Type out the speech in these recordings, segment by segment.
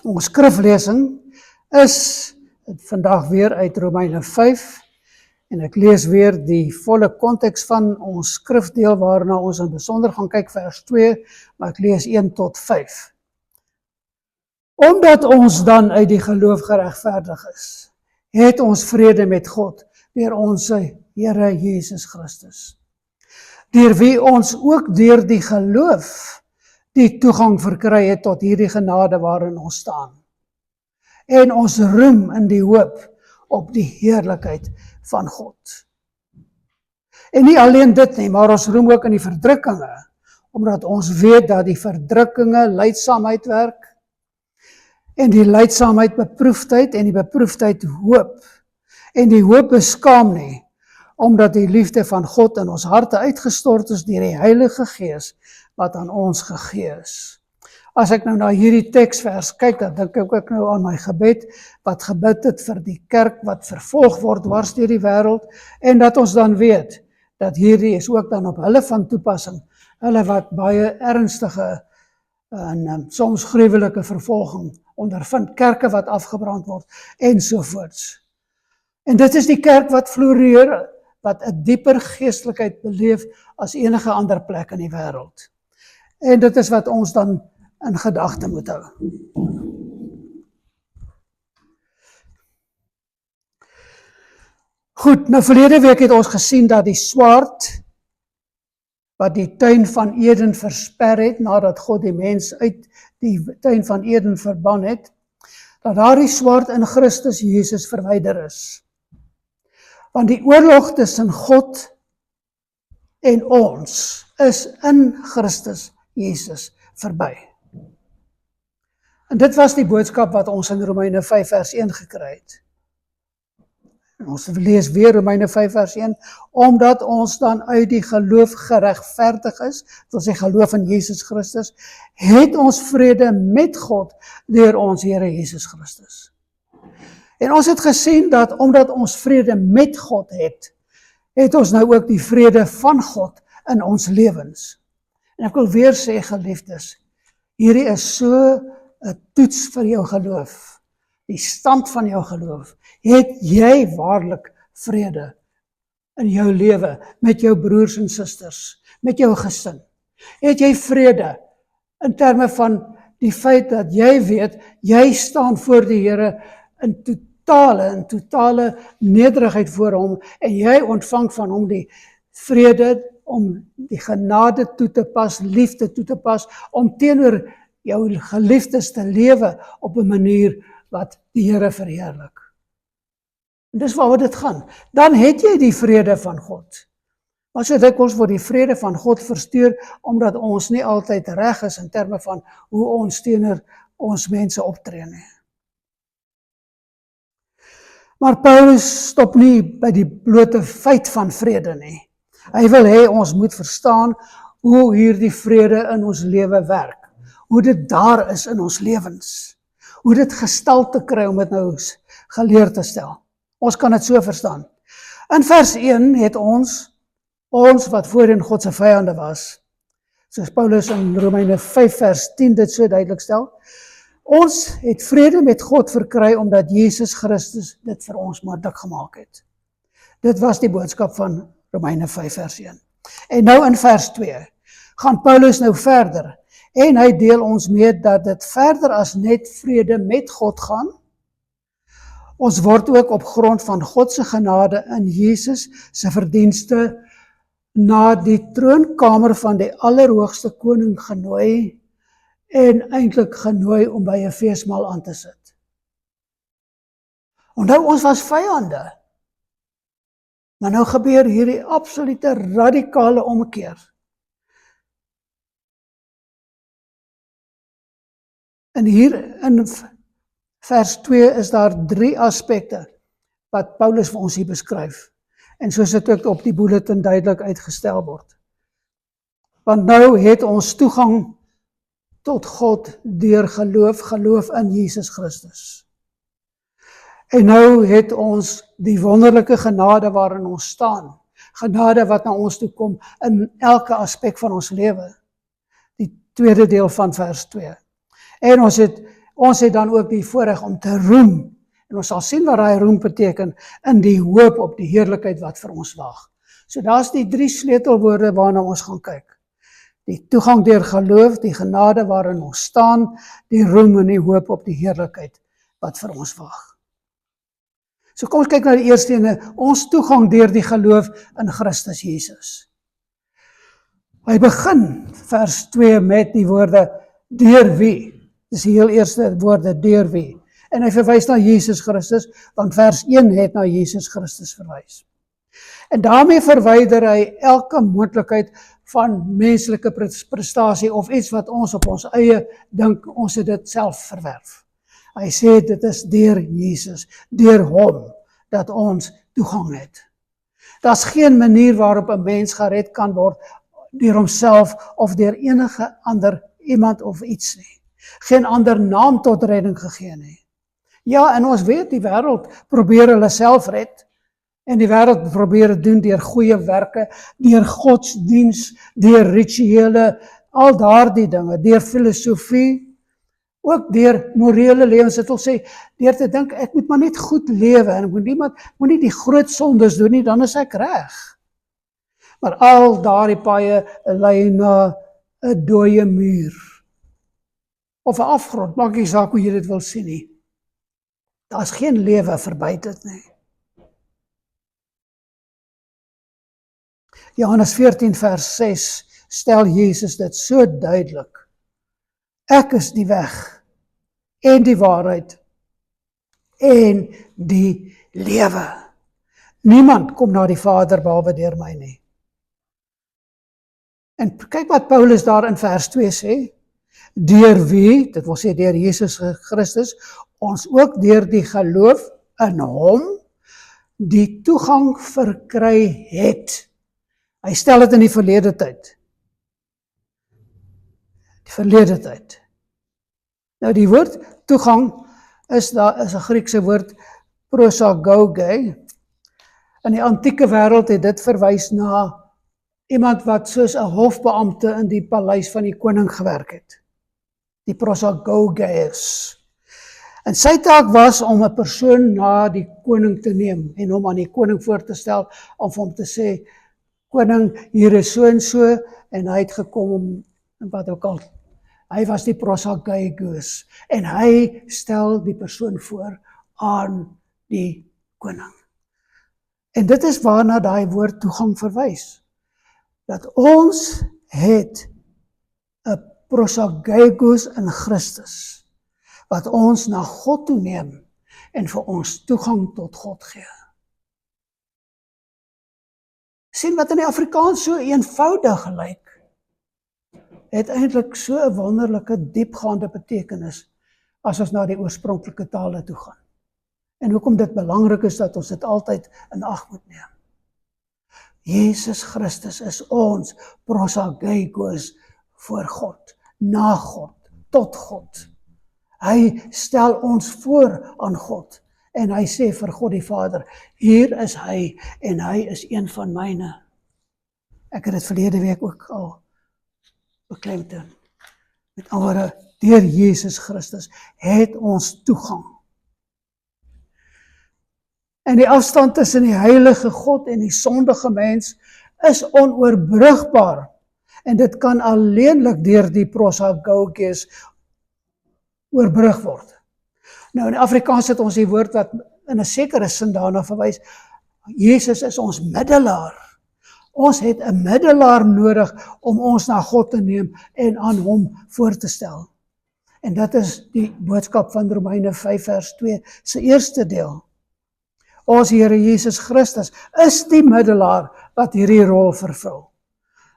Ons skriflesing is vandag weer uit Romeine 5 en ek lees weer die volle konteks van ons skrifdeel waarna ons in besonder gaan kyk vers 2, maar ek lees 1 tot 5. Omdat ons dan uit die geloof geregverdig is, het ons vrede met God deur ons Here Jesus Christus, deur wie ons ook deur die geloof die toegang verkry het tot hierdie genade waarin ons staan. En ons roem in die hoop op die heerlikheid van God. En nie alleen dit nie, maar ons roem ook in die verdrukkinge, omdat ons weet dat die verdrukkinge lydsaamheid werk, en die lydsaamheid beproefdheid, en die beproefdheid hoop. En die hoop beskaam nie, omdat die liefde van God in ons harte uitgestort is deur die Heilige Gees wat aan ons gegee is. As ek nou na hierdie teksvers kyk, dan dink ek ook nou aan my gebed, wat gebid het vir die kerk wat vervolg word dwars deur die wêreld, en dat ons dan weet, dat hierdie is ook dan op hulle van toepassing, hulle wat baie ernstige en soms gruwelike vervolging ondervind, kerke wat afgebrand word, ensovoorts. En dit is die kerk wat floreer, wat 'n dieper geestelikheid beleef as enige ander plek in die wêreld. En dit is wat ons dan in gedagte moet hou. Goed, nou verlede week het ons gesien dat die swaard wat die tuin van Eden versper het, nadat God die mens uit die tuin van Eden verban het, dat daardie swaard in Christus Jesus verwyder is. Want die oorlog tussen God en ons is in Christus Jesus verby. En dit was die boodskap wat ons in Romeine 5 vers 1 gekry het. En ons lees weer Romeine 5 vers 1, omdat ons dan uit die geloof geregverdig is, dit wil sê geloof in Jesus Christus, het ons vrede met God deur ons Here Jesus Christus. En ons het gesien dat omdat ons vrede met God het, het ons nou ook die vrede van God in ons lewens. En ek wil weer sê, geliefdes, hierdie is so 'n toets vir jou geloof, die stand van jou geloof. Het jy waarlik vrede in jou lewe, met jou broers en susters, met jou gesin? Het jy vrede in terme van die feit dat jy weet, jy staan voor die Here in totale nederigheid voor hom, en jy ontvang van hom die vrede om die genade toe te pas, liefde toe te pas, om teenoor jou geliefdes te lewe op 'n manier wat die Here verheerlik. En dis waaroor dit gaan. Dan het jy die vrede van God. Maar so dikwels word die vrede van God versteur, omdat ons nie altyd reg is in terme van hoe ons teenoor ons mense optree nie. Maar Paulus stop nie by die blote feit van vrede nie. Hy wil hê ons moet verstaan hoe hierdie vrede in ons lewe werk. Hoe dit daar is in ons lewens. Hoe dit gestalte kry, om dit nou geleer te stel. Ons kan dit so verstaan. In vers 1 het ons wat voorheen God se vyande was, soos Paulus in Romeine 5 vers 10 dit so duidelik stel, ons het vrede met God verkry, omdat Jesus Christus dit vir ons moontlik gemaak het. Dit was die boodskap van Romeine 5 vers 1. En nou in vers 2 gaan Paulus nou verder, en hy deel ons mee dat dit verder as net vrede met God gaan. Ons word ook op grond van God se genade in Jesus se verdienste na die troonkamer van die Allerhoogste Koning genooi, en eintlik genooi om by 'n feesmaal aan te sit. Onthou, ons was vyande. Maar nou gebeur hierdie absolute radikale omkeer. En hier in vers 2 is daar 3 aspekte wat Paulus vir ons hier beskryf. En soos dit ook op die bulletin duidelik uitgestel word. Want nou het ons toegang tot God deur geloof in Jesus Christus. En nou het ons die wonderlike genade waarin ons staan. Genade wat na ons toe kom in elke aspek van ons lewe. Die tweede deel van vers 2. En Ons het dan ook die voorreg om te roem. En ons sal sien wat daai roem beteken in die hoop op die heerlikheid wat vir ons wag. So daar's die 3 sleutelwoorde waarna ons gaan kyk. Die toegang deur geloof, die genade waarin ons staan, die roem en die hoop op die heerlikheid wat vir ons wag. So kom ons kyk na die eerste ene, ons toegang deur die geloof in Christus Jesus. Hy begin vers 2 met die woorde deur wie. Dis die heel eerste woorde deur wie. En hy verwys na Jesus Christus, want vers 1 het na Jesus Christus verwys. En daarmee verwyder hy elke moontlikheid van menslike prestasie of iets wat ons op ons eie dink, ons het dit self verwerf. Hy sê dit is deur Jesus, deur hom, dat ons toegang het. Daar's geen manier waarop 'n mens gered kan word deur homself of deur enige ander iemand of iets nie. Geen ander naam tot redding gegee nie. Ja, en ons weet die wêreld probeer hulle self red. En die wêreld probeer dit doen deur goeie werke, deur godsdiens, deur rituele, al daardie dinge, deur filosofie, ook deur morele lewens. Dit wil sê, deur te dink, ek moet maar net goed lewe, en ek moet nie die groot sondes doen nie, dan is ek reg. Maar al daardie paaie lei na 'n dooie muur. Of 'n afgrond, maak nie saak hoe jy dit wil sien nie. Daar's geen lewe verby dit nie. Johannes 14 vers 6 stel Jesus dit so duidelik. Ek is die weg en die waarheid en die lewe. Niemand kom na die Vader behalwe deur my nie. En kyk wat Paulus daar in vers 2 sê. Deur wie, dit wil sê deur Jesus Christus, ons ook deur die geloof in hom die toegang verkry het. Hy stel dit in die verlede tyd. Die verlede tyd. Nou die woord toegang is 'n Griekse woord prosagoge. In die antieke wêreld het dit verwys na iemand wat soos 'n hofbeampte in die paleis van die koning gewerk het. Die prosagoge is. En sy taak was om 'n persoon na die koning te neem en hom aan die koning voor te stel om hom te sê, koning, hier is so en hy het gekom om wat ook al. Hy was die prosagogos en hy stel die persoon voor aan die koning. En dit is waarna daai woord toegang verwys. Dat ons het 'n prosagogos in Christus wat ons na God toe neem en vir ons toegang tot God gee. Sien wat in die Afrikaans so eenvoudig lyk, het eintlik so 'n wonderlike diepgaande betekenis as ons na die oorspronklike tale toe gaan. En hoekom dit belangrik is dat ons dit altyd in ag moet neem. Jesus Christus is ons prosagogos voor God, na God, tot God. Hy stel ons voor aan God en hy sê vir God die Vader, hier is hy en hy is een van myne. Ek het dit verlede week ook al beklemtoon. Met andere, deur Jesus Christus het ons toegang. En die afstand tussen die heilige God en die sondige mens is onoorbrugbaar. En dit kan alleenlik deur die prosagogos oorbrug word. Nou in Afrikaans het ons die woord wat in 'n sekere sin daarna verwys. Jesus is ons middelaar. Ons het 'n middelaar nodig om ons na God te neem en aan hom voor te stel. En dit is die boodskap van Romeine 5 vers 2 se eerste deel. Ons Here Jesus Christus is die middelaar wat hierdie rol vervul.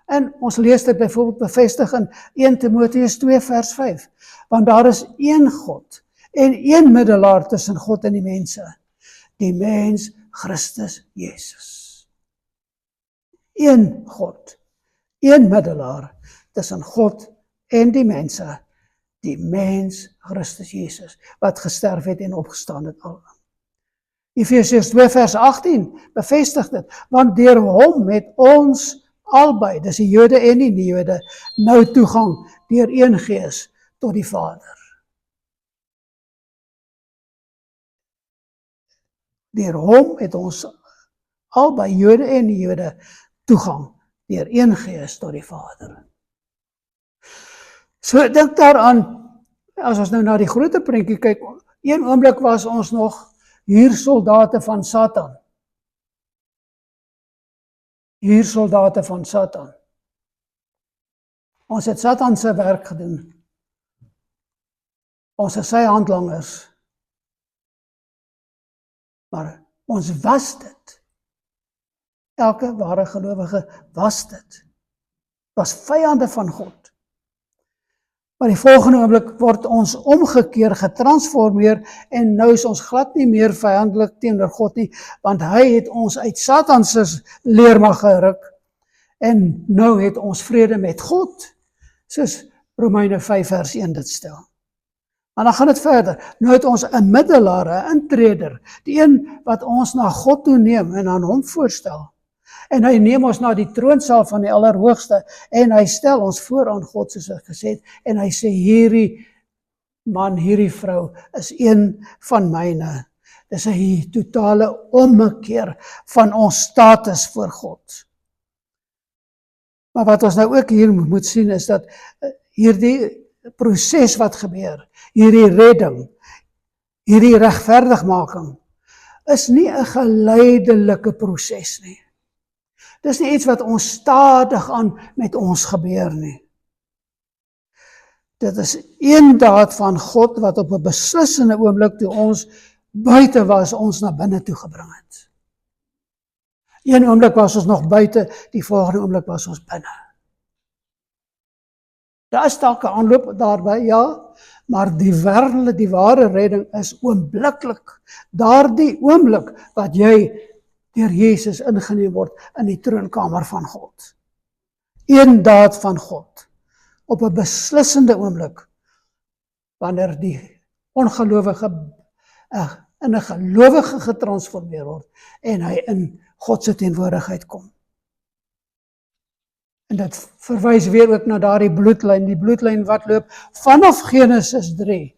En ons lees dit byvoorbeeld bevestig in 1 Timoteus 2 vers 5. Want daar is een God en een middelaar tussen God en die mense. Die mens Christus Jesus. Een God, een middelaar tussen God en die mense. Die mens Christus Jesus, wat gesterf het en opgestaan het al. Efesiërs 2 vers 18 bevestig dit, want deur hom het ons albei, dis die Jode en die nie-Jode, nou toegang deur een Gees tot die Vader. Deur hom het ons albei Jode en nie-Jode toegang deur een Gees tot die Vader. So dink daaraan, as ons nou na die groter prentjie kyk, een oomblik was ons nog huursoldate van Satan. Huursoldate van Satan. Ons het Satan se werk gedoen. Ons is sy handlangers. Maar ons was dit. Elke ware gelowige was dit. Was vyande van God. Maar die volgende oomblik word ons omgekeer, getransformeer en nou is ons glad nie meer vyandelik teenoor God nie, want hy het ons uit Satan se leermag geruk en nou het ons vrede met God, soos Romeine 5 vers 1 dit stel. Maar dan gaan dit verder. Nou het ons 'n middelaar, 'n intreder, die een wat ons na God toe neem en aan hom voorstel. En hy neem ons na die troonsaal van die Allerhoogste en hy stel ons voor aan God, soos ek gesê het, en hy sê, hierdie man, hierdie vrou is een van myne. Dis 'n totale ommekeer van ons status voor God. Maar wat ons nou ook hier moet sien is dat hierdie proses wat gebeur, hierdie redding, hierdie regverdigmaking, is nie 'n geleidelike proses nie. Dis nie iets wat ons stadig aan met ons gebeur nie. Dit is een daad van God wat op 'n beslissende oomblik toe ons buite was, ons na binne toe gebring het. Een oomblik was ons nog buite, die volgende oomblik was ons binne. Daar is dalk 'n aanloop daarby, ja, maar die ware redding is oombliklik. Daardie oomblik wat jy deur Jesus ingeneem word in die troonkamer van God. Een daad van God, op 'n beslissende oomblik, wanneer die ongelowige in 'n gelowige getransformeer word, en hy in God se teenwoordigheid kom. En dit verwys weer ook na daardie bloedlyn, die bloedlyn wat loop vanaf Genesis 3,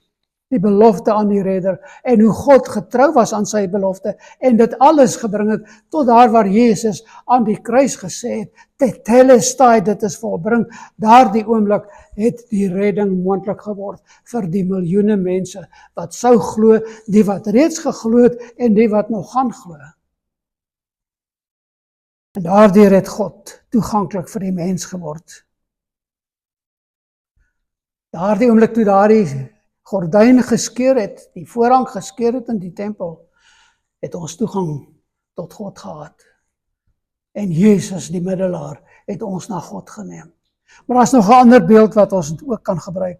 die belofte aan die redder, en hoe God getrou was aan sy belofte, en dit alles gebring het, tot daar waar Jesus aan die kruis gesê het, tetelestai, dit is volbring, daardie oomblik het die redding moontlik geword, vir die miljoene mense, wat sou glo, die wat reeds geglo het, en die wat nog gaan glo. En daardeur het God toeganklik vir die mens geword. Daardie oomblik toe daardie gordyn geskeur het, die voorhang geskeur het in die tempel, het ons toegang tot God gehad. En Jesus, die middelaar, het ons na God geneem. Maar daar is nog 'n ander beeld wat ons ook kan gebruik.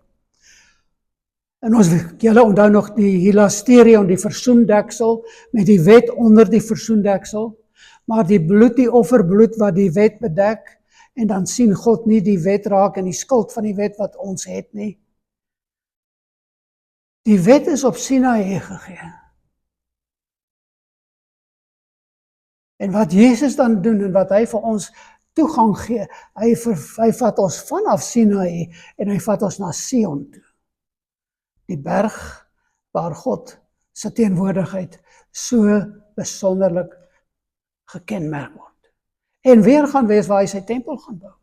En julle onthou nog die hilasterion, die versoendeksel, met die wet onder die versoendeksel, maar die bloed, die offerbloed wat die wet bedek, en dan sien God nie die wet raak en die skuld van die wet wat ons het nie. Die wet is op Sinaï gegee. En wat Jesus dan doen en wat hy vir ons toegang gee, hy vat ons vanaf Sinaï en hy vat ons na Sion toe. Die berg waar God se teenwoordigheid so besonderlik gekenmerk word. En weer gaan wees waar hy sy tempel gaan bou.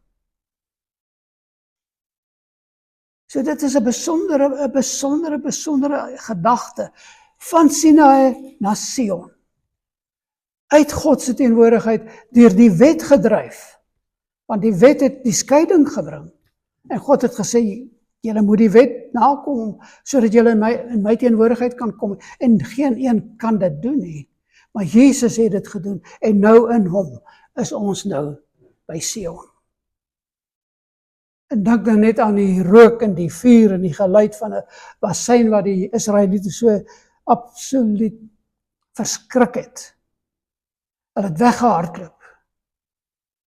So dit is 'n besondere gedagte van Sinaï na Sion. Uit God se teenwoordigheid deur die wet gedryf. Want die wet het die skeiding gebring. En God het gesê, julle moet die wet nakom, sodat julle in my teenwoordigheid kan kom. En geen een kan dit doen nie. Maar Jesus het dit gedoen. En nou in hom is ons nou by Sion. En dink dan net aan die rook en die vuur en die geluid van 'n bassein wat die Israeliete so absoluut verskrik het. Hulle het weggehardloop.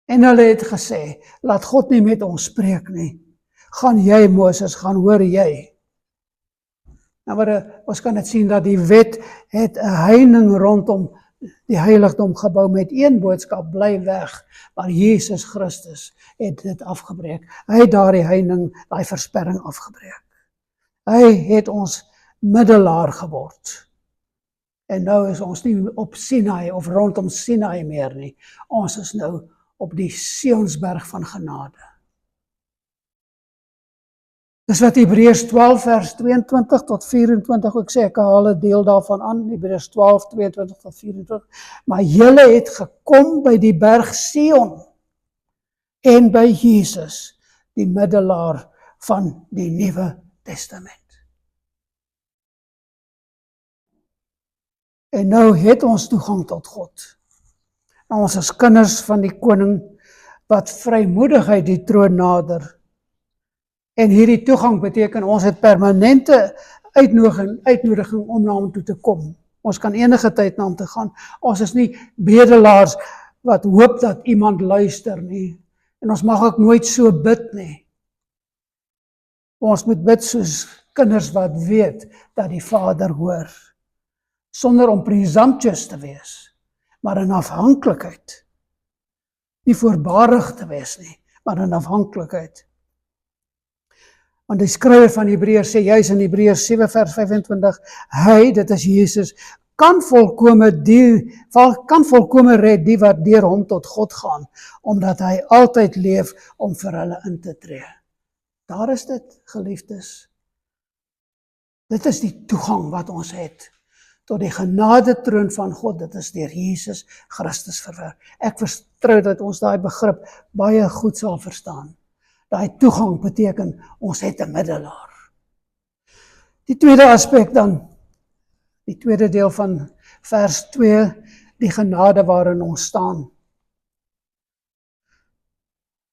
En hulle het gesê, laat God nie met ons spreek nie. Gaan jy, Moses, gaan hoor jy. Nou maar ons kan dit sien dat die wet het 'n heining rondom die heiligdom gebou met een boodskap, bly weg. Maar Jesus Christus het dit afgebreek. Hy het daardie heining, daai versperring afgebreek. Hy het ons middelaar geword. En nou is ons nie op Sinai of rondom Sinai meer nie. Ons is nou op die Sionsberg van genade. Dis wat Hebreërs 12 vers 22 tot 24 ook sê, ek haal 'n deel daarvan aan, Hebreërs 12, 22 tot 24, maar julle het gekom by die berg Sion en by Jesus, die middelaar van die Nuwe Testament. En nou het ons toegang tot God. Nou, ons is kinders van die koning wat vrymoedigheid die troon nader. En hierdie toegang beteken ons het permanente uitnodiging om na hom toe te kom. Ons kan enige tyd na hom toe gaan. Ons is nie bedelaars wat hoop dat iemand luister nie. En ons mag ook nooit so bid nie. Ons moet bid soos kinders wat weet dat die Vader hoor. Sonder om presumptuous te wees, maar in afhanklikheid. Nie voorbarig te wees nie, maar in afhanklikheid. Want die skrywer van Hebreërs sê juis in Hebreërs 7 vers 25, hy, dit is Jesus, kan volkome red die wat deur hom tot God gaan, omdat hy altyd leef om vir hulle in te tree. Daar is dit, geliefdes. Dit is die toegang wat ons het tot die genadetroon van God, dit is deur Jesus Christus verwerk. Ek vertrou dat ons daai begrip baie goed sal verstaan. Daai toegang beteken, ons het 'n middelaar. Die tweede aspek dan, die tweede deel van vers 2, die genade waarin ons staan.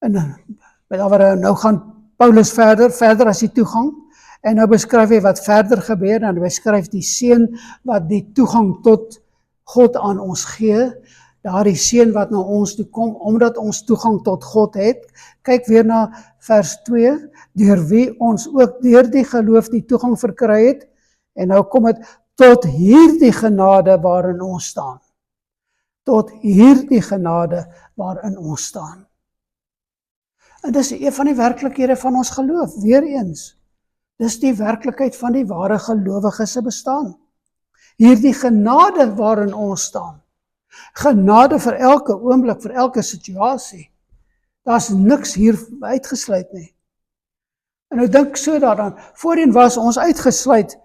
En nou gaan Paulus verder as die toegang, en nou beskryf hy wat verder gebeur, en hy beskryf die seën wat die toegang tot God aan ons gee, daardie seën wat na ons toe kom, omdat ons toegang tot God het. Kyk weer na vers 2, deur wie ons ook deur die geloof die toegang verkry het, en nou kom dit tot hierdie genade waarin ons staan. Tot hierdie genade waarin ons staan. En dis een van die werklikhede van ons geloof, weer eens. Dis die werklikheid van die ware gelowiges se bestaan. Hierdie genade waarin ons staan. Genade vir elke oomblik, vir elke situasie. Daar's niks hier uitgesluit nie. En nou dink so daaraan, voorheen was ons uitgesluit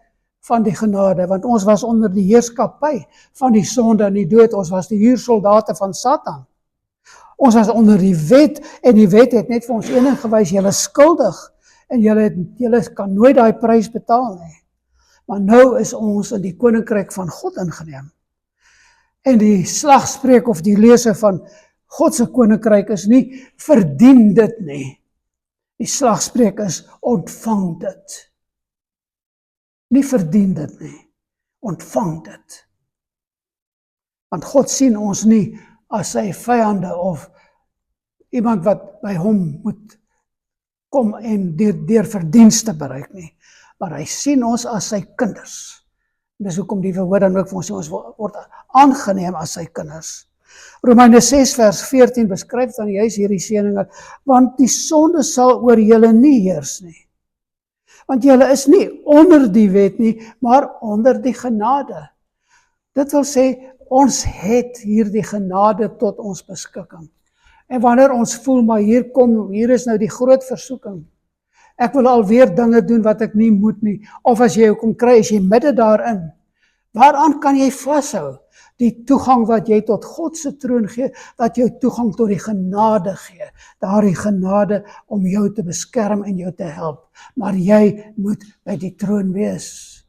van die genade, want ons was onder die heerskappy van die sonde en die dood, ons was die huursoldate van Satan. Ons was onder die wet, en die wet het net vir ons enig gewys, julle is skuldig, en julle kan nooit daai prys betaal nie. Maar nou is ons in die koninkryk van God ingeneem. En die slagspreuk of die lese van God se koninkryk is nie verdien dit nie. Die slagspreuk is ontvang dit. Nie verdien dit nie. Ontvang dit. Want God sien ons nie as sy vyande of iemand wat by hom moet kom en deur verdienste bereik nie. Maar hy sien ons as sy kinders. Dis hoekom die woord dan ook vir ons sê, ons word aangeneem as sy kinders. Romeine 6 vers 14 beskryf dan juis hierdie seëninge, want die sonde sal oor julle nie heers nie. Want julle is nie onder die wet nie, maar onder die genade. Dit wil sê, ons het hierdie genade tot ons beskikking. En wanneer ons voel, maar hier is nou die groot versoeking. Ek wil alweer dinge doen wat ek nie moet nie. Of as jy kom kry, as jy midde daarin, waaraan kan jy vashou? Die toegang wat jy tot God se troon gee, wat jou toegang tot die genade gee. Daardie genade om jou te beskerm en jou te help. Maar jy moet by die troon wees.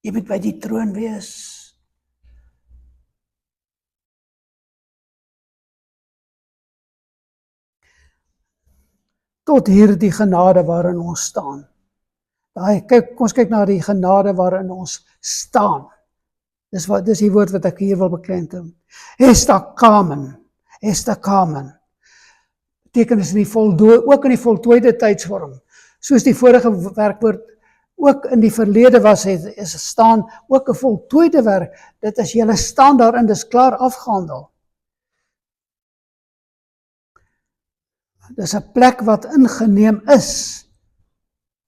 Jy moet by die troon wees. Tot hierdie genade waarin ons staan. Ons kyk na die genade waarin ons staan. Dis die woord wat ek hier wil beklemtoon. Estakamen. Beteken is ook in die voltooide tydsvorm. Soos die vorige werkwoord ook in die verlede was, is staan ook 'n voltooide werk. Dit is julle staan daarin, dis klaar afgehandel. Dis 'n plek wat ingeneem is.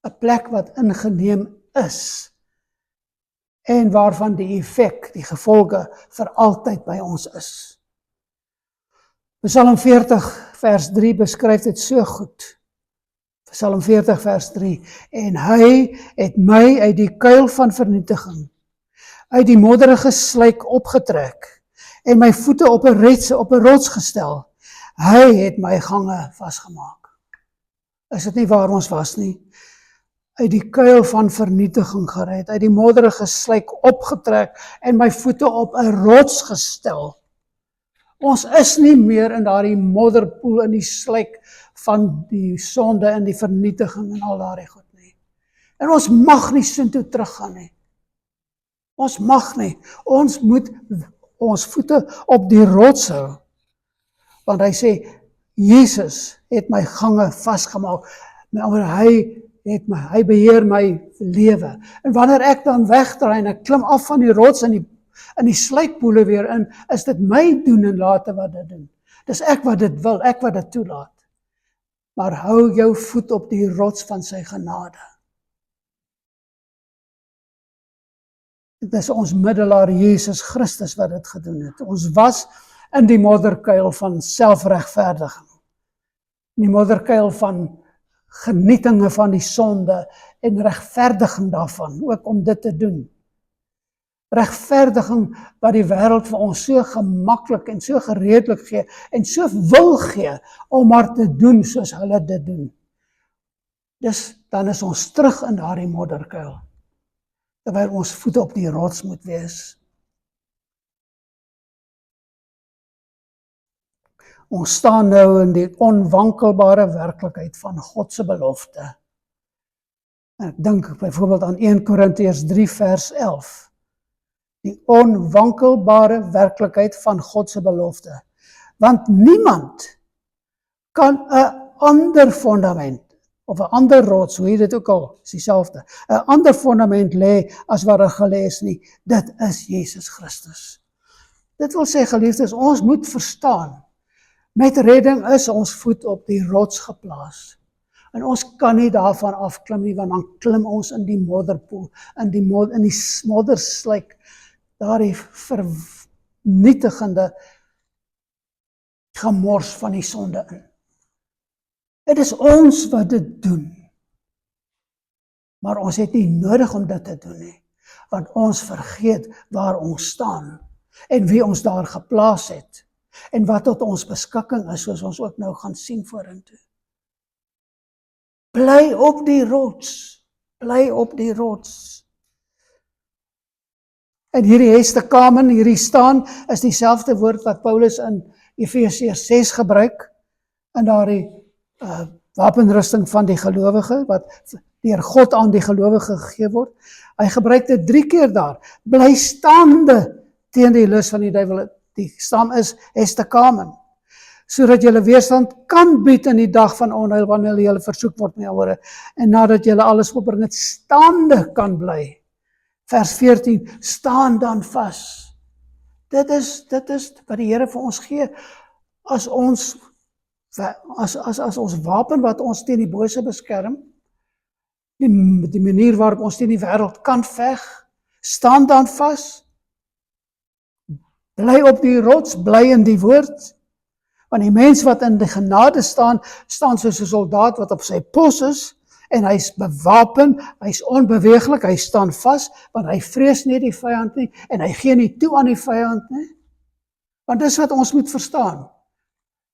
'n plek wat ingeneem is. en waarvan die effek, die gevolge vir altyd by ons is. Psalm 40 vers 3 beskryf dit so goed. Psalm 40 vers 3, en hy het my uit die kuil van vernietiging, uit die modderige slyk opgetrek, en my voete op 'n rots gestel. Hy het my gange vasgemaak. Is dit nie waar ons was nie? Uit die kuil van vernietiging gered, uit die modderige slyk opgetrek, en my voete op 'n rots gestel. Ons is nie meer in daardie modderpoel, in die slyk van die sonde en die vernietiging en al daardie goed nie. En ons mag nie soontoe teruggaan nie. Ons mag nie. Ons moet ons voete op die rots hou. Want hy sê, Jesus het my gange vasgemaak. Hy beheer my lewe. En wanneer ek dan wegdraai en ek klim af van die rots in die slykpoele weer in, is dit my doen en late wat dit doen. Dis ek wat dit wil, ek wat dit toelaat. Maar hou jou voet op die rots van sy genade. Dit is ons middelaar Jesus Christus wat dit gedoen het. Ons was in die modderkuil van selfregverdiging. Die modderkuil van genietinge van die sonde en regverdiging daarvan, ook om dit te doen. Regverdiging wat die wêreld vir ons so gemaklik en so gereedlik gee en so wil gee om maar te doen soos hulle dit doen. Dus dan is ons terug in daardie modderkuil, terwyl ons voete op die rots moet wees. Ons staan nou in die onwankelbare werklikheid van God se belofte. En ek dink byvoorbeeld aan 1 Korintiërs 3 vers 11. Die onwankelbare werklikheid van God se belofte. Want niemand kan 'n ander fondament, of 'n ander rots, hoe jy dit ook al, is dieselfde, 'n ander fondament lê as wat gelê is nie. Dit is Jesus Christus. Dit wil sê, geliefdes, ons moet verstaan, met redding is ons voet op die rots geplaas. En ons kan nie daarvan afklim nie, want dan klim ons in die modderpoel, in die modderslyk, daardie vernietigende gemors van die sonde in. Dit is ons wat dit doen. Maar ons het nie nodig om dit te doen nie, want ons vergeet waar ons staan en wie ons daar geplaas het en wat tot ons beskikking is, soos ons ook nou gaan sien vorentoe. Bly op die rots, bly op die rots. En hierdie hestekamen, hierdie staan, is dieselfde woord wat Paulus in Efesiërs 6 gebruik, in daardie wapenrusting van die gelowige, wat deur God aan die gelowige gegee word. Hy gebruik dit 3 keer daar. Bly staande teen die lus van die duiwel. Die stam is hestekamen, sodat julle weerstand kan bied in die dag van onheil, wanneer julle versoek word met ore, en nadat julle alles opbring het, staande kan bly. Vers 14, staan dan vas. Dit is wat die Here vir ons gee, as ons wapen wat ons teen die bose beskerm, die manier waarop ons teen die wêreld kan veg, staan dan vas. Bly op die rots, bly in die woord. Want die mens wat in die genade staan soos 'n soldaat wat op sy pos is, en hy is bewapen, hy is onbeweeglik, hy staan vas, want hy vrees nie die vyand nie, en hy gee nie toe aan die vyand nie. Want dis wat ons moet verstaan.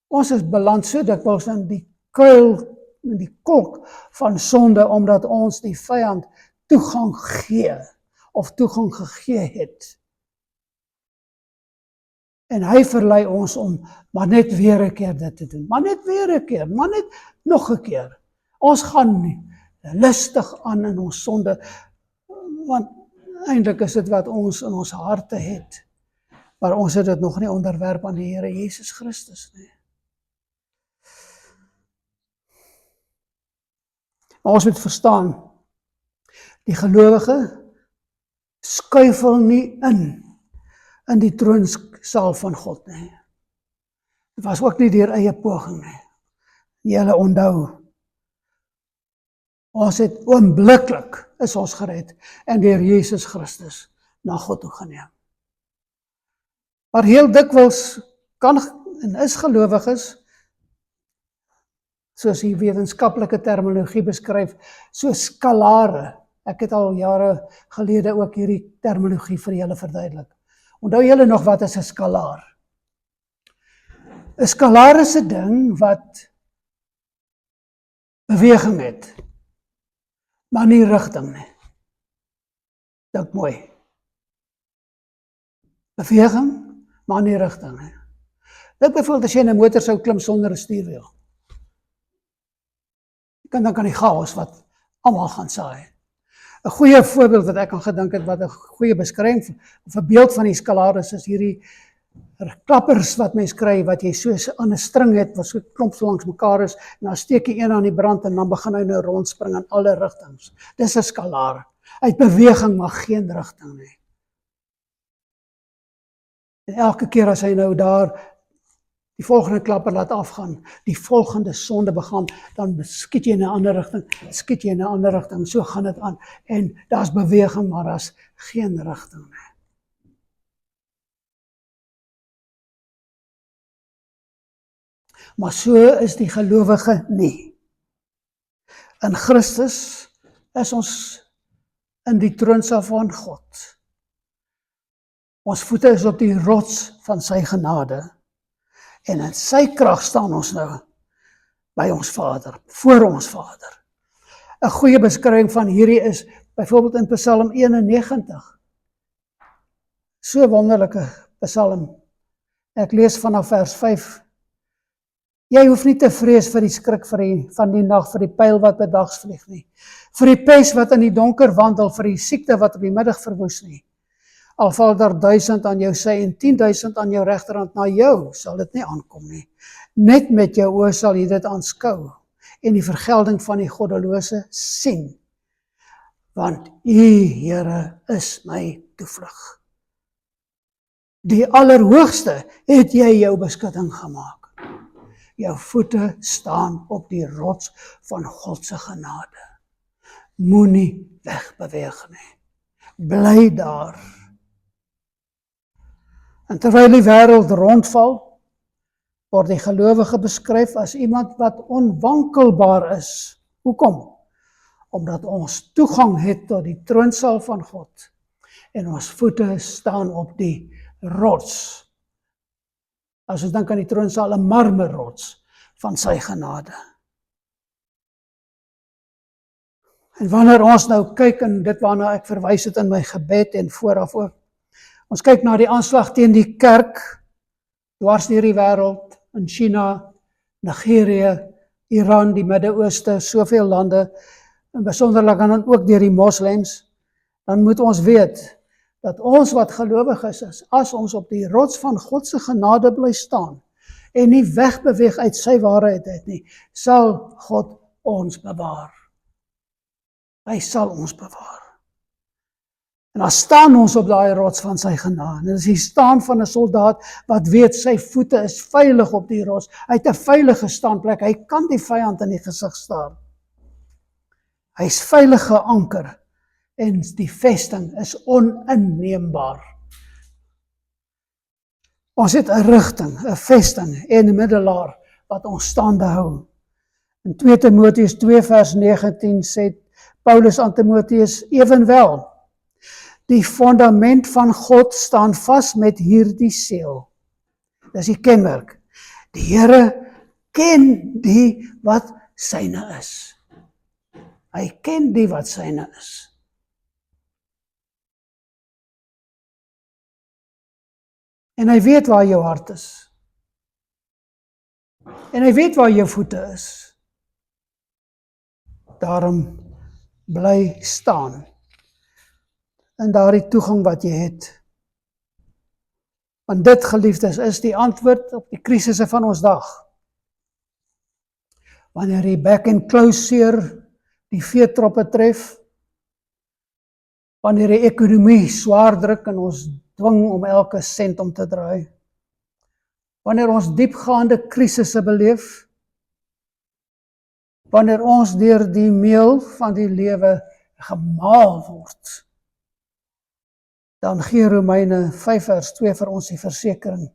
Ons is beland so dikwels in die kuil, in die kolk van sonde, omdat ons die vyand toegang gee, of toegang gegee het. En hy verlei ons om maar net weer 'n keer dit te doen. Maar net weer 'n keer, maar net nog 'n keer. Ons gaan nie lustig aan in ons sonde, want eintlik is dit wat ons in ons harte het. Maar ons het dit nog nie onderwerp aan die Here Jesus Christus nie. Maar ons moet verstaan, die gelowige skuifel nie in die troonsaal van God nie. Dit was ook nie deur eie poging nie. Julle onthou, ons het oombliklik is ons gered, en deur Jesus Christus. na God toe geneem. Maar heel dikwels kan en is gelowiges, soos die wetenskaplike terminologie beskryf, so skalare. Ek het al jare gelede ook hierdie terminologie vir julle verduidelik. Onthou julle nog wat is 'n skalaar? 'n Skalaar is 'n ding wat beweging het, maar nie rigting nie. Dink mooi. Beweging, maar nie rigting nie. Dink byvoorbeeld as jy in 'n motor sou klim sonder 'n stuurwiel. Dan kan die chaos wat almal gaan saai. 'n Goeie voorbeeld wat ek aan gedink het, wat 'n goeie beskrywing of 'n beeld van die skalaar is hierdie klappers wat mens kry, wat jy so aan 'n string het, wat so klomp so langs mekaar is, en dan steek jy een aan die brand, en dan begin hy nou rondspring in alle rigtings. Dis 'n skalaar. Hy het beweging, maar geen rigting nie. En elke keer as hy nou daar die volgende klapper laat afgaan, die volgende sonde begaan, dan skiet jy in 'n ander rigting, so gaan dit aan. En daar's beweging, maar daar's geen rigting nie. Maar so is die gelowige nie. In Christus is ons in die troonsaal van God. Ons voete is op die rots van sy genade. En in sy krag staan ons nou by ons Vader, voor ons Vader. 'n Goeie beskrywing van hierdie is byvoorbeeld in Psalm 91. So 'n wonderlike Psalm. Ek lees vanaf vers 5. Jy hoef nie te vrees vir die skrik van die nag, vir die pyl wat bedags vlieg nie, vir die pes wat in die donker wandel, vir die siekte wat op die middag verwoes nie. Al val daar 1000 aan jou sy en 10.000 aan jou regterhand, na jou sal dit nie aankom nie. Net met jou oë sal jy dit aanskou en die vergelding van die goddelose sien. Want U, Here, is my toevlug. Die Allerhoogste het jy jou beskutting gemaak. Jou voete staan op die rots van God se genade. Moenie wegbeweeg nie. Bly daar. En terwyl die wêreld rondval, word die gelowige beskryf as iemand wat onwankelbaar is. Hoekom? Omdat ons toegang het tot die troonsaal van God en ons voete staan op die rots. As ons dink aan die troonsaal, 'n marmerrots van sy genade. En wanneer ons nou kyk, en dit waarna ek verwys het in my gebed en vooraf ook, ons kyk na die aanslag teen die kerk, dwars deur die wêreld, in China, Nigerië, Iran, die Midde-Ooste, soveel lande, en besonderlik dan ook deur die moslems, dan moet ons weet, dat ons wat gelowig is, as ons op die rots van God se genade bly staan, en nie wegbeweeg uit sy waarheid uit nie, sal God ons bewaar. Hy sal ons bewaar. En dan staan ons op daai rots van sy genade. En dit is die staan van 'n soldaat wat weet sy voete is veilig op die rots. Hy het 'n veilige staanplek. Hy kan die vyand in die gesig staar. Hy is veilig geanker en die vesting is oninneembaar. Ons het 'n rigting, 'n vesting en 'n middelaar wat ons staande hou. In 2 Timoteus 2 vers 19 sê Paulus aan Timoteus, evenwel, die fundament van God staan vas met hierdie seël. Dis die kenmerk. Die Here ken die wat syne is. Hy ken die wat syne is. En hy weet waar jou hart is. En hy weet waar jou voete is. Daarom bly staan in daardie toegang wat jy het. Want dit, geliefdes, is die antwoord op die krisisse van ons dag. Wanneer die back and close seer die veetroppe tref, wanneer die ekonomie swaar druk en ons dwing om elke sent om te draai, wanneer ons diepgaande krisisse beleef, wanneer ons deur die meel van die lewe gemaal word, dan gee Romeine 5 vers 2 vir ons die versekering.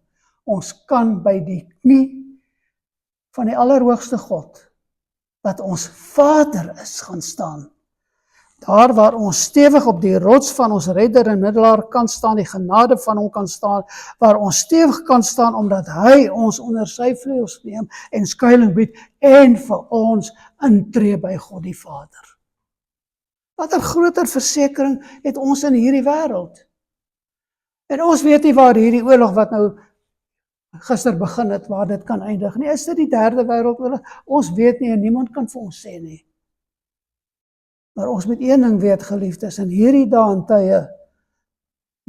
Ons kan by die knie van die Allerhoogste God, wat ons Vader is, gaan staan. Daar waar ons stewig op die rots van ons redder en middelaar kan staan, die genade van hom kan staan, waar ons stewig kan staan, omdat hy ons onder sy vleuels neem en skuiling bied en vir ons intree by God die Vader. Wat 'n groter versekering het ons in hierdie wêreld. En ons weet nie waar hierdie oorlog wat nou gister begin het, waar dit kan eindig nie. Is dit die derde wêreldoorlog? Ons weet nie en niemand kan vir ons sê nie. Maar ons moet een ding weet, geliefdes, in hierdie dae en tye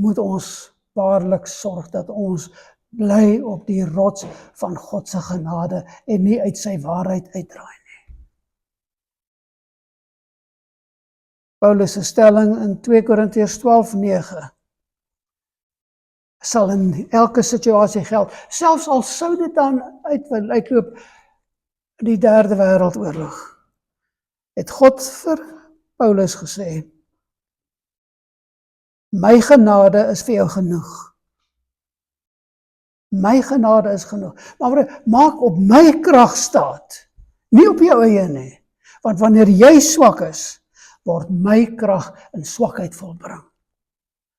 moet ons waarlik sorg dat ons bly op die rots van God se genade en nie uit sy waarheid uitdraai nie. Paulus se stelling in 2 Korintiërs 12:9 sal in elke situasie geld, selfs al sou dit dan uitloop in die derde wêreldoorlog. Het God vir Paulus gesê, my genade is vir jou genoeg. My genade is genoeg. Maar maak op my krag staat, nie op jou eie nie. Want wanneer jy swak is, word my krag in swakheid volbring.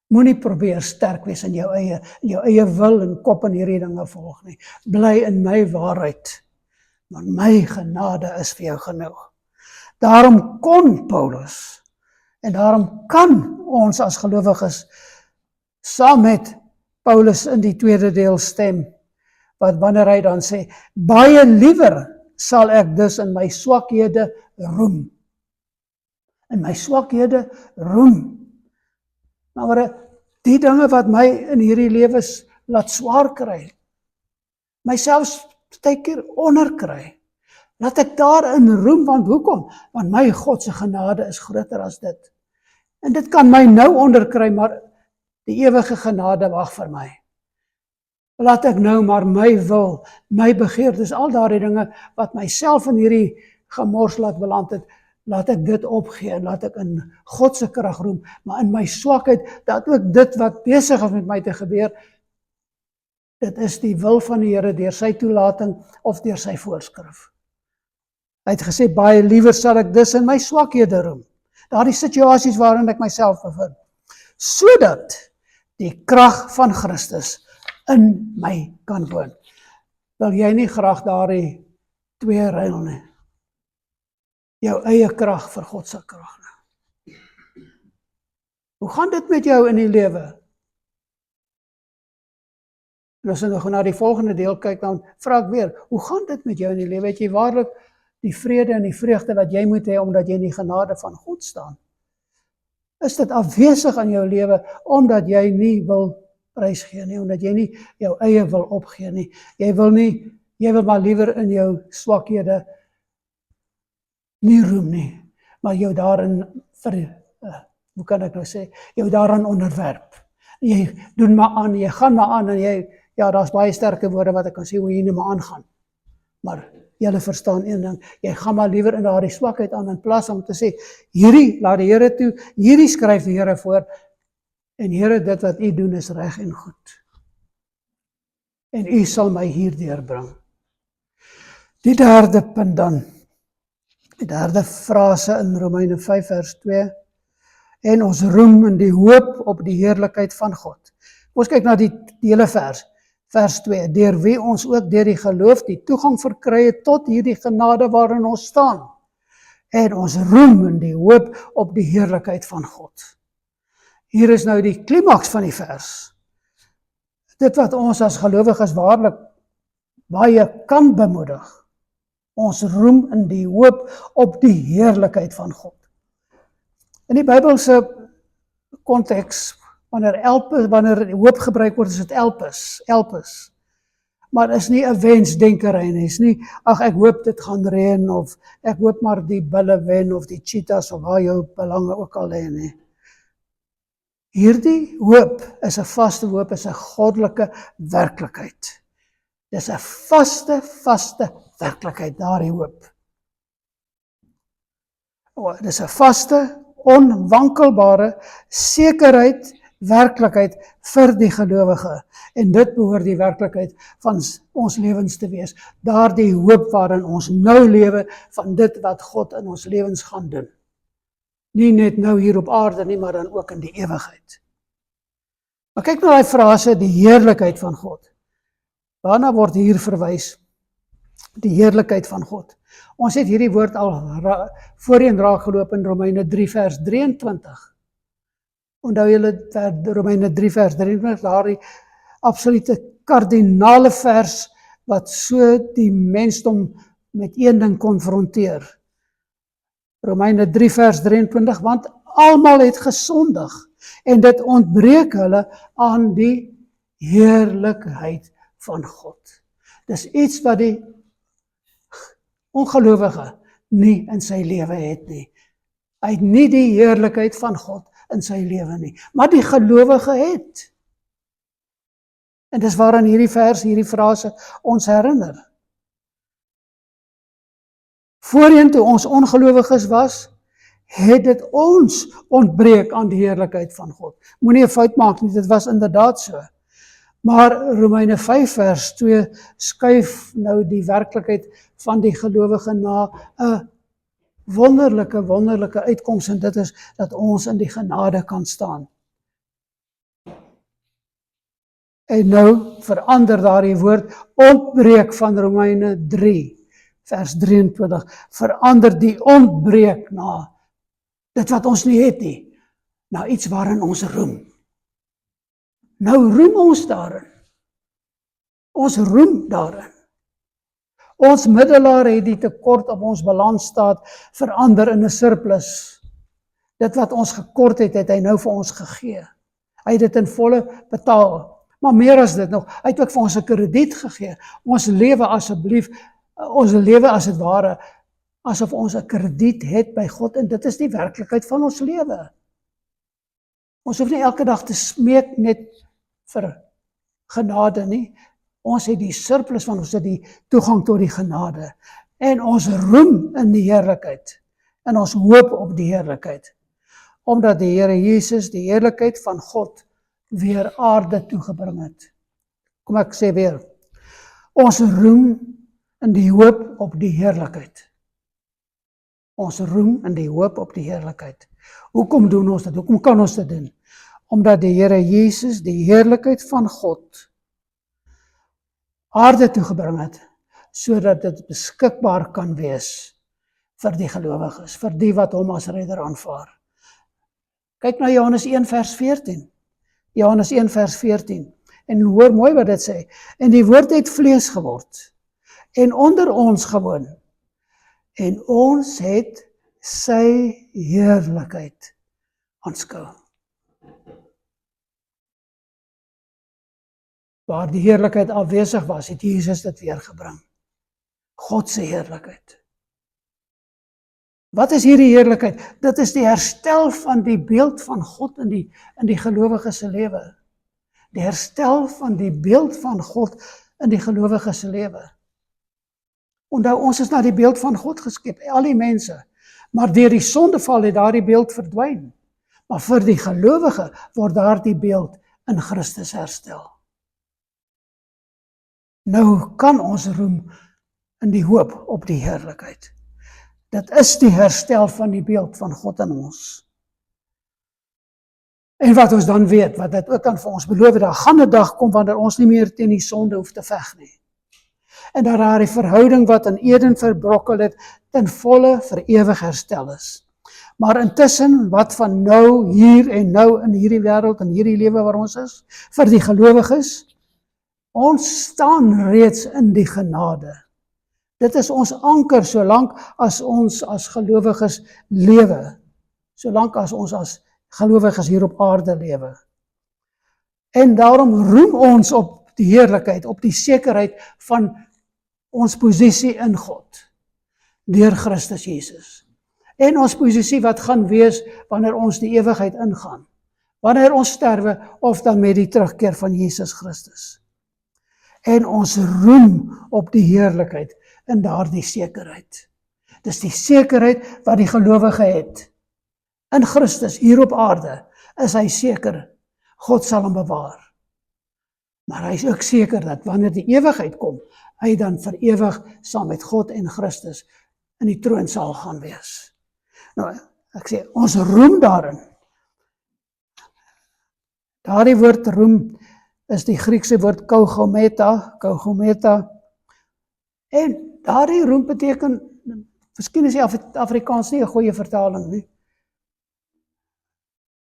Moenie probeer sterk wees in jou eie wil en kop en hierdie dinge volg nie. Bly in my waarheid, want my genade is vir jou genoeg. Daarom kon Paulus, en daarom kan ons as gelowiges saam met Paulus in die tweede deel stem, wat wanneer hy dan sê, baie liewer sal ek dus in my swakhede roem. In my swakhede roem. Maar die dinge wat my in hierdie lewe laat swaar kry, myself baie keer onderkry, laat ek daarin roem, want hoekom? Want my God se genade is groter as dit. En dit kan my nou onderkry, maar die ewige genade wag vir my. Laat ek nou maar my wil, my begeertes, al daardie dinge wat myself in hierdie gemors laat beland het, laat ek dit opgee en laat ek in God se krag roem, maar in my swakheid, dat ook dit wat besig is met my te gebeur, dit is die wil van die Here deur sy toelating of deur sy voorskrif. Hy het gesê, baie liewer sal ek dus in my swakhede roem. Daardie situasies waarin ek myself bevind. Sodat die krag van Christus in my kan woon. Wil jy nie graag daardie twee ruil nie? Jou eie krag vir God se krag nie. Hoe gaan dit met jou in die lewe? En as ons nou na die volgende deel kyk, dan vra ek weer, hoe gaan dit met jou in die lewe? Het jy waarlik die vrede en die vreugde wat jy moet hê, omdat jy in die genade van God staan? Is dit afwesig in jou lewe, omdat jy nie wil prysgee nie, omdat jy nie jou eie wil opgee nie? Jy wil maar liewer in jou swakhede nie roem nie, maar jou daarin hoe kan ek nou sê, jou daarin onderwerp. Jy doen maar aan, jy gaan maar aan, en jy, ja, daar's baie sterke woorde wat ek kan sê, hoe jy nie maar aangaan. Maar julle verstaan een ding, jy gaan maar liewer in daardie swakheid aan, in plaas om te sê, hierdie laat die Here toe, hierdie skryf die Here voor, en Here, dit wat u doen is reg en goed. En u sal my hierdeur bring. Die derde punt dan, die derde frase in Romeine 5 vers 2, en ons roem in die hoop op die heerlikheid van God. Ons kyk na die hele vers 2, deur wie ons ook deur die geloof die toegang verkry het tot hierdie genade waarin ons staan. En ons roem in die hoop op die heerlikheid van God. Hier is nou die klimaks van die vers. Dit wat ons as gelowiges waarlik baie kan bemoedig. Ons roem in die hoop op die heerlikheid van God. In die Bybelse konteks, wanneer hoop gebruik word, is dit elpis. Maar is nie 'n wensdenkery nie, is nie, ag ek hoop dit gaan reën, of ek hoop maar die bulle wen, of die cheetahs, of waar jou belange ook al lê nie. Hierdie hoop is 'n vaste hoop, is 'n goddelike werklikheid. Dis 'n vaste werklikheid, daardie hoop. Dis 'n vaste, onwankelbare sekerheid werklikheid vir die gelowige. En dit behoort die werklikheid van ons lewens te wees. Daardie hoop waarin ons nou lewe van dit wat God in ons lewens gaan doen. Nie net nou hier op aarde nie, maar dan ook in die ewigheid. Maar kyk na die frase, die heerlikheid van God. Waarna word hier verwys? Die heerlikheid van God. Ons het hierdie woord al voorheen raakgeloop in Romeine 3 vers 23. Onthou julle Romeine 3 vers 23, daardie absolute kardinale vers wat so die mensdom met een ding konfronteer. Romeine 3 vers 23, want almal het gesondig en dit ontbreek hulle aan die heerlikheid van God. Dis iets wat die ongelowige nie in sy lewe het nie. Hy het nie die heerlikheid van God in sy lewe nie, maar die gelowige het. En dis waaraan hierdie vers, hierdie frase ons herinner. Voorheen toe ons ongelowiges was, het dit ons ontbreek aan die heerlikheid van God. Moenie 'n fout maak nie, dit was inderdaad so. Maar Romeine 5 vers 2 skuif nou die werklikheid van die gelowige na 'n wonderlike uitkoms, en dit is dat ons in die genade kan staan. En nou verander daardie woord ontbreek van Romeine 3 vers 23, verander die ontbreek na dit wat ons nie het nie, na iets waarin ons roem. Nou roem ons daarin. Ons roem daarin. Ons middelaar het die tekort op ons balansstaat verander in 'n surplus. Dit wat ons gekort het, het hy nou vir ons gegee. Hy het dit in volle betaal. Maar meer as dit nog, hy het ook vir ons 'n krediet gegee. Ons lewe as dit ware, asof ons 'n krediet het by God, en dit is die werklikheid van ons lewe. Ons hoef nie elke dag te smeek net vir genade nie. Ons het die surplus van ons het die toegang tot die genade. En ons roem in die heerlikheid. En ons hoop op die heerlikheid. Omdat die Here Jesus die heerlikheid van God weer aarde toegebring het. Kom ek sê weer. Ons roem in die hoop op die heerlikheid. Ons roem in die hoop op die heerlikheid. Hoekom doen ons dit? Hoekom kan ons dit doen? Omdat die Here Jesus die heerlikheid van God aarde toegebring het, sodat dit beskikbaar kan wees vir die gelowiges, vir die wat hom as redder aanvaar. Kyk na Johannes 1 vers 14. Johannes 1 vers 14. En hoor mooi wat dit sê. En die woord het vlees geword en onder ons gewoon. En ons het sy heerlikheid aanskou. Waar die heerlikheid afwesig was, het Jesus dit weer gebring. God se heerlikheid. Wat is hierdie heerlikheid? Dit is die herstel van die beeld van God in die gelowige se lewe. Die herstel van die beeld van God in die gelowige se lewe. Onthou, ons is na die beeld van God geskep, al die mense. Maar deur die sondeval het daardie beeld verdwyn. Maar vir die gelowige word daardie beeld in Christus herstel. Nou kan ons roem in die hoop op die heerlikheid. Dit is die herstel van die beeld van God in ons. En wat ons dan weet, wat dit ook kan vir ons beloof, daar gaan 'n dag kom wanneer ons nie meer teen die sonde hoef te veg nie. En dat daar die verhouding wat in Eden verbrokkel het, ten volle vir ewig herstel is. Maar intussen, wat van nou, hier en nou in hierdie wêreld, in hierdie lewe waar ons is, vir die gelowiges, ons staan reeds in die genade. Dit is ons anker, solank as ons as gelowiges lewe. Solank as ons as gelowiges hier op aarde lewe. En daarom roem ons op die heerlikheid, op die sekerheid van ons posisie in God, deur Christus Jesus. En ons posisie wat gaan wees wanneer ons die ewigheid ingaan. Wanneer ons sterwe of dan met die terugkeer van Jesus Christus. En ons roem op die heerlikheid in daardie sekerheid. Dis die sekerheid wat die gelowige het. In Christus hier op aarde is hy seker, God sal hom bewaar. Maar hy is ook seker dat wanneer die ewigheid kom, hy dan vir ewig saam met God en Christus in die troonsaal gaan wees. Nou, ek sê, ons roem daarin. Daardie woord roem is die Griekse woord kaugometa, en daardie roem beteken, miskien is die Afrikaans nie 'n goeie vertaling nie,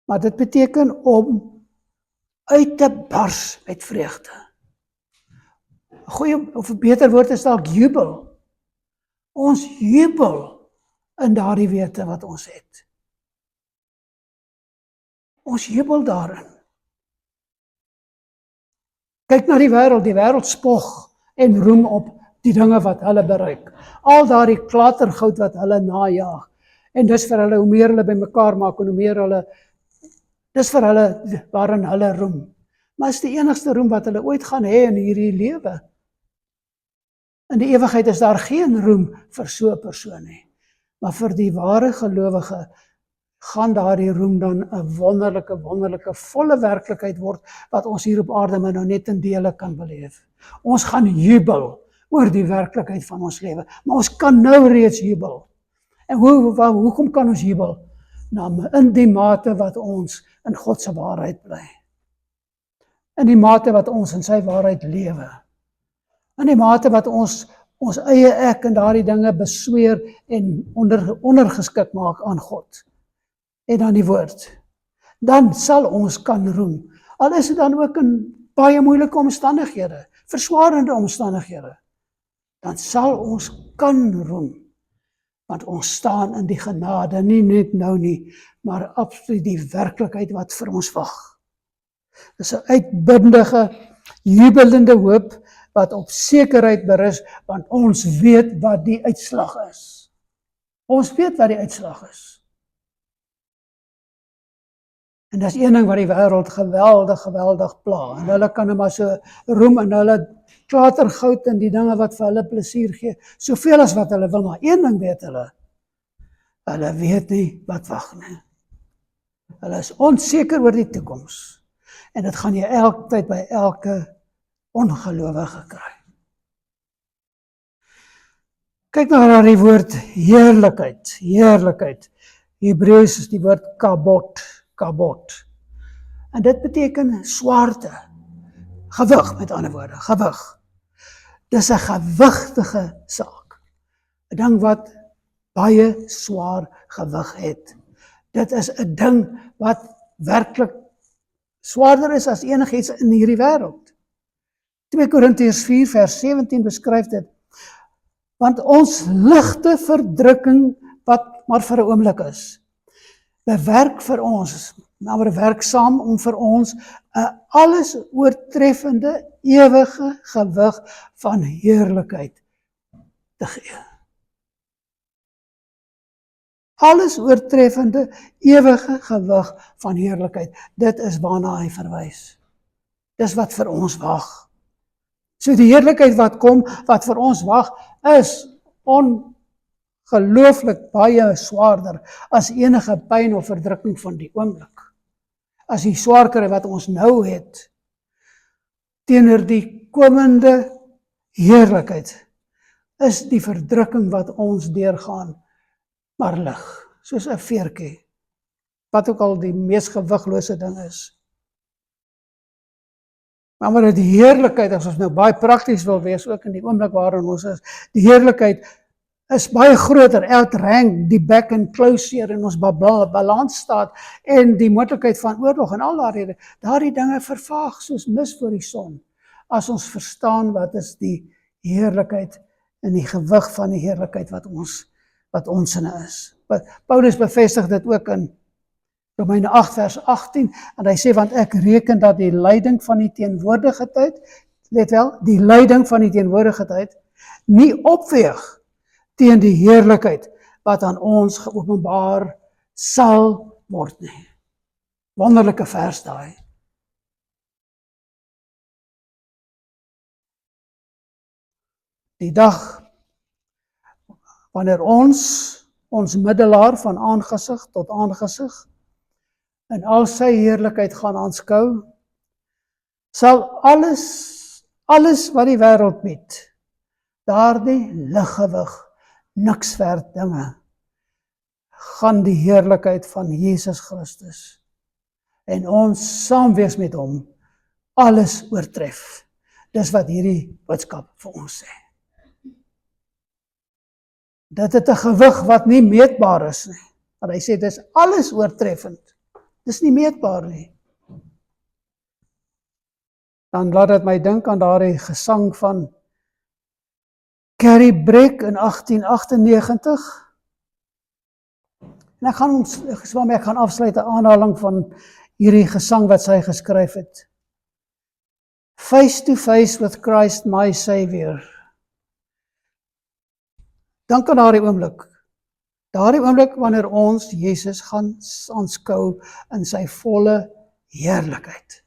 maar dit beteken om uit te bars met vreugde. 'n Goeie of 'n beter woord is dalk jubel. Ons jubel in daardie wete wat ons het. Ons jubel daarin. Kyk na die wêreld spog en roem op die dinge wat hulle bereik. Al daardie klatergoud wat hulle najaag. En dis vir hulle, hoe meer hulle bymekaar maak en hoe meer hulle, dis vir hulle waarin hulle roem. Maar is die enigste roem wat hulle ooit gaan hê in hierdie lewe. In die ewigheid is daar geen roem vir so 'n persoon nie. Maar vir die ware gelowige gaan daardie roem dan 'n wonderlike, volle werklikheid word, wat ons hier op aarde maar nou net in dele kan beleef. Ons gaan jubel oor die werklikheid van ons lewe, maar ons kan nou reeds jubel. En hoekom kan ons jubel? Nou, in die mate wat ons in God se waarheid bly. In die mate wat ons in sy waarheid lewe. In die mate wat ons eie ek en daardie dinge besweer en ondergeskik maak aan God. En aan die woord. Dan sal ons kan roem. Al is dit dan ook in baie moeilike omstandighede, verswaarende omstandighede. Dan sal ons kan roem. Want ons staan in die genade, nie net nou nie, maar absoluut die werklikheid wat vir ons wag. Dis 'n uitbundige, jubelende hoop wat op sekerheid berus, want ons weet wat die uitslag is. Ons weet wat die uitslag is. En dis een ding wat die wêreld geweldig pla. En hulle kan maar so roem en hulle klatergoud en die dinge wat vir hulle plesier gee, soveel as wat hulle wil, maar een ding weet hulle weet nie wat wag nie. Hulle is onseker oor die toekoms. En dit gaan jy elke tyd by elke ongelowige kry. Kyk na die woord heerlikheid. Hebreëus is die woord kabot. En dit beteken swaarte. Gewig, met ander woorde, gewig. Dis 'n gewigtige saak. 'n Ding wat baie swaar gewig het. Dit is 'n ding wat werklik swaarder is as enigiets in hierdie wêreld. 2 Korintiërs 4 vers 17 beskryf dit. Want ons ligte verdrukking, wat maar vir 'n oomblik is, bewerk vir ons, maar werksaam om vir ons 'n alles oortreffende ewige gewig van heerlikheid te gee. Alles oortreffende ewige gewig van heerlikheid. Dit is waarna hy verwys. Dis wat vir ons wag. So die heerlikheid wat kom, wat vir ons wag, is ongelooflik baie swaarder as enige pyn of verdrukking van die oomblik. As die swaarkry wat ons nou het, teenoor die komende heerlikheid, is die verdrukking wat ons deurgaan, maar lig, soos 'n veertjie, wat ook al die mees gewiglose ding is. Maar die heerlikheid, as ons nou baie prakties wil wees, ook in die oomblik waarin ons is, die heerlikheid is baie groter, outrank die back and closure in ons balans staat en die moontlikheid van oorlog en al daardie dinge vervaag soos mis voor die son. As ons verstaan wat is die heerlikheid en die gewig van die heerlikheid wat ons in is. Paulus bevestig dit ook in Romeine 8 vers 18 en hy sê, want ek reken dat die lyding van die teenwoordige tyd, let wel, die lyding van die teenwoordige tyd nie opweeg teen die heerlikheid wat aan ons geopenbaar sal word nie. Wonderlike vers daai. Die dag wanneer ons middelaar van aangesig tot aangesig in al sy heerlikheid gaan aanskou, sal alles wat die wêreld bied, daardie liggewig, niks werd dinge, gaan die heerlikheid van Jesus Christus en ons saam wees met hom alles oortref. Dis wat hierdie boodskap vir ons sê. Dit het 'n gewig wat nie meetbaar is nie. Want hy sê dis alles oortreffend. Dis nie meetbaar nie. Dan laat dit my dink aan daardie gesang van Carrie Breck in 1898. En ek gaan afsluit 'n aanhaling van hierdie gesang wat sy geskryf het. Face to face with Christ my Savior. Dan kan daardie oomblik wanneer ons Jesus gaan aanskou in sy volle heerlikheid.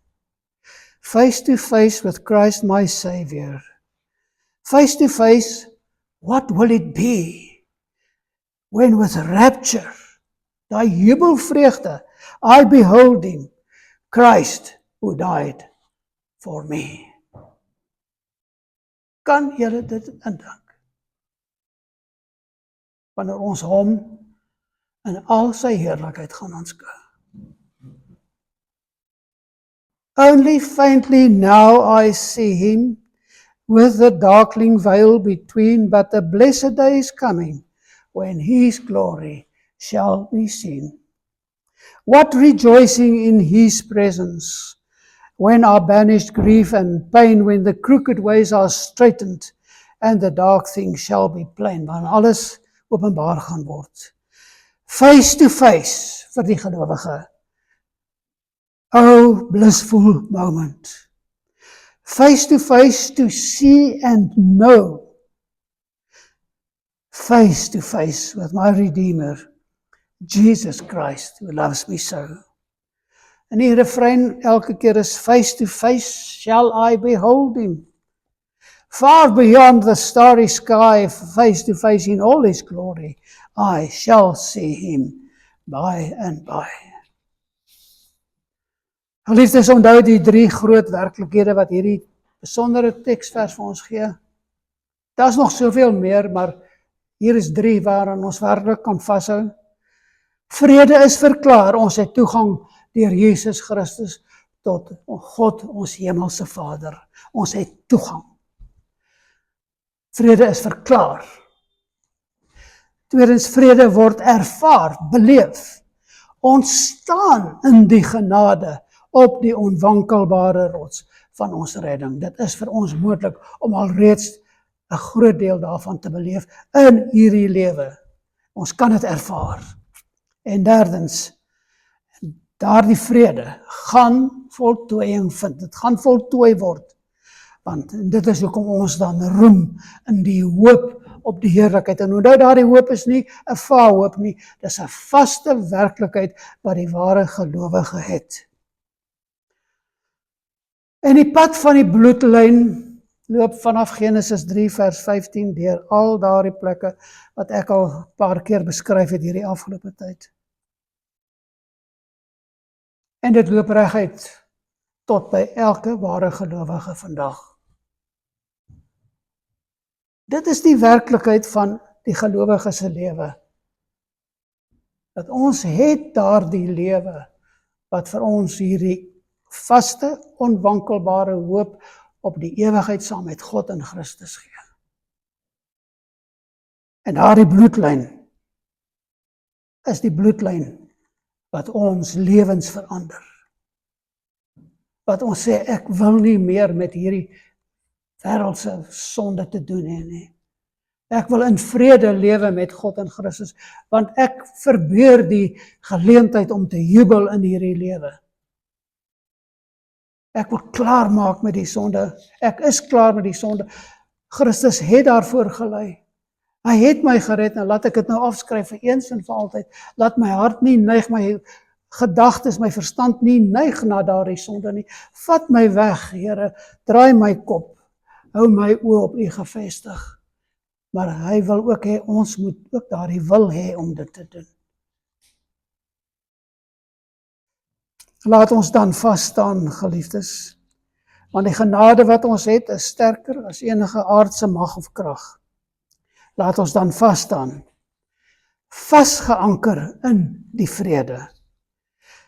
Face to face with Christ my Savior. Face to face, what will it be when with rapture, daai jubelvreugde, I behold him, Christ who died for me. Kan julle dit indink? Wanneer ons hom in al sy heerlikheid gaan aanskou. Only faintly now I see him, with the darkling veil between, but the blessed day is coming, when his glory shall be seen. What rejoicing in his presence, when our banished grief and pain, when the crooked ways are straightened, and the dark things shall be plain, want alles openbaar gaan word. Face to face vir die gelowige. Oh, blissful moment. Face to face to see and know. Face to face with my Redeemer, Jesus Christ, who loves me so. En die refrein elke keer is, face to face shall I behold him. Far beyond the starry sky, face to face in all his glory, I shall see him by and by. Geliefdes, onthou die 3 groot werklikhede wat hierdie besondere teksvers vir ons gee. Daar's nog soveel meer, maar hier is 3 waaraan ons werklik kan vashou. Vrede is verklaar, ons het toegang deur Jesus Christus tot God, ons hemelse Vader. Ons het toegang. Vrede is verklaar. Tweedens, vrede word ervaar, beleef. Ons staan in die genade op die onwankelbare rots van ons redding. Dit is vir ons moontlik om alreeds 'n groot deel daarvan te beleef in hierdie lewe. Ons kan dit ervaar. En derdens, daardie vrede gaan voltooiing vind. Dit gaan voltooi word. Want dit is hoekom ons dan roem in die hoop op die heerlikheid. En onthou, daardie hoop is nie 'n vaarhoop nie. Dis 'n vaste werklikheid wat die ware gelowige het. En die pad van die bloedlyn loop vanaf Genesis 3 vers 15 deur al daardie plekke wat ek al 'n paar keer beskryf het hierdie afgelope tyd. En dit loop reguit tot by elke ware gelowige vandag. Dit is die werklikheid van die gelowige se lewe. Dat ons het daardie lewe wat vir ons hierdie vaste, onwankelbare hoop op die ewigheid saam met God in Christus gee. En daardie bloedlyn is die bloedlyn wat ons lewens verander. Wat ons sê, ek wil nie meer met hierdie wêreldse sonde te doen hê nie. Ek wil in vrede lewe met God in Christus, want ek verbeur die geleentheid om te jubel in hierdie lewe. Ek wil klaar maak met die sonde. Ek is klaar met die sonde. Christus het daarvoor gelei. Hy het my gered, en laat ek dit nou afskryf vir eens en vir altyd. Laat my hart nie neig, my gedagtes, my verstand nie neig na daardie sonde nie. Vat my weg, Here, draai my kop, hou my oë op U gefestig. Maar hy wil ook hê, ons moet ook daardie wil hê om dit te doen. Laat ons dan vas staan, geliefdes, want die genade wat ons het is sterker as enige aardse mag of krag. Laat ons dan vas staan, vasgeanker in die vrede,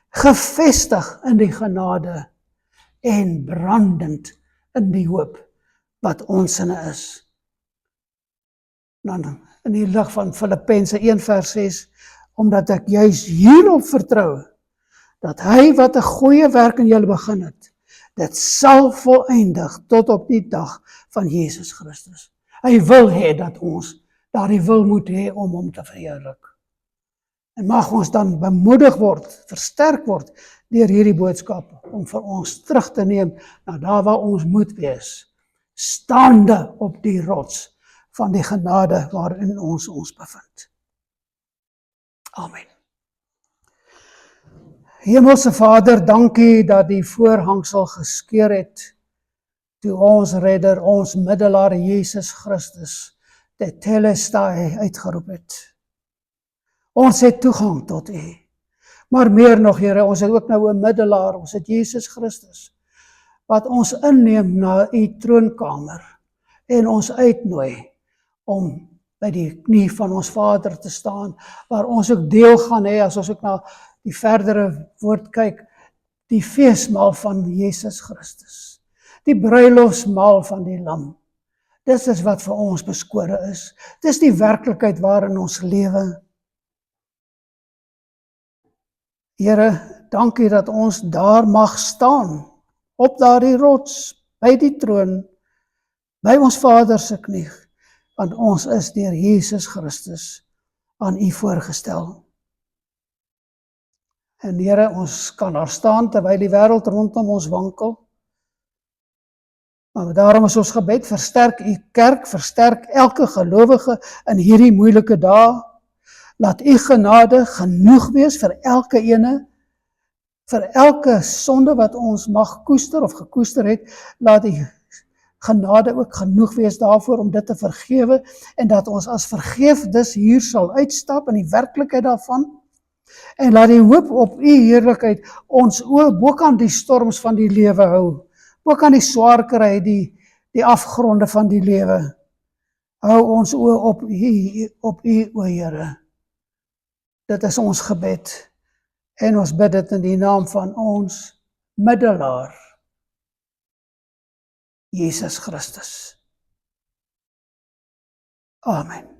gefestig in die genade en brandend in die hoop wat ons in is. Dan in die lig van Filippense 1 vers 6, omdat ek juis hierop vertrou, dat hy wat 'n goeie werk in julle begin het, dit sal volëindig tot op die dag van Jesus Christus. Hy wil hê dat ons daardie wil moet hê om hom te verheerlik. En mag ons dan bemoedig word, versterk word deur hierdie boodskap om vir ons terug te neem na daar waar ons moet wees, staande op die rots van die genade waarin ons bevind. Amen. Hemelse Vader, dankie dat die voorhangsel geskeur het, toe ons redder, ons middelaar Jesus Christus, tetelestai uitgeroep het. Ons het toegang tot U. Maar meer nog, Here, ons het ook nou 'n middelaar, ons het Jesus Christus, wat ons inneem na U troonkamer en ons uitnooi om by die knie van ons Vader te staan, waar ons ook deel gaan hê, as ons ook na die verdere woord kyk, die feesmaal van Jesus Christus, die bruilofsmaal van die Lam. Dis is wat vir ons beskore is. Dis die werklikheid waarin ons lewe. Here, dankie dat ons daar mag staan, op daardie rots, by die troon, by ons Vader se knie, want ons is deur Jesus Christus aan U voorgestel. En Here, ons kan daar staan terwyl die wêreld rondom ons wankel. Maar daarom is ons gebed, versterk U kerk, versterk elke gelowige in hierdie moeilike dae. Laat U genade genoeg wees vir elke ene, vir elke sonde wat ons mag koester of gekoester het. Laat die genade ook genoeg wees daarvoor om dit te vergewe, en dat ons as vergeefdes hier sal uitstap in die werklikheid daarvan. En laat die hoop op U heerlikheid ons oë bokant die storms van die lewe hou, bokant die swaar kry, die afgronde van die lewe. Hou ons oë op U, o Here. Dit is ons gebed, en ons bid dit in die naam van ons middelaar, Jesus Christus. Amen.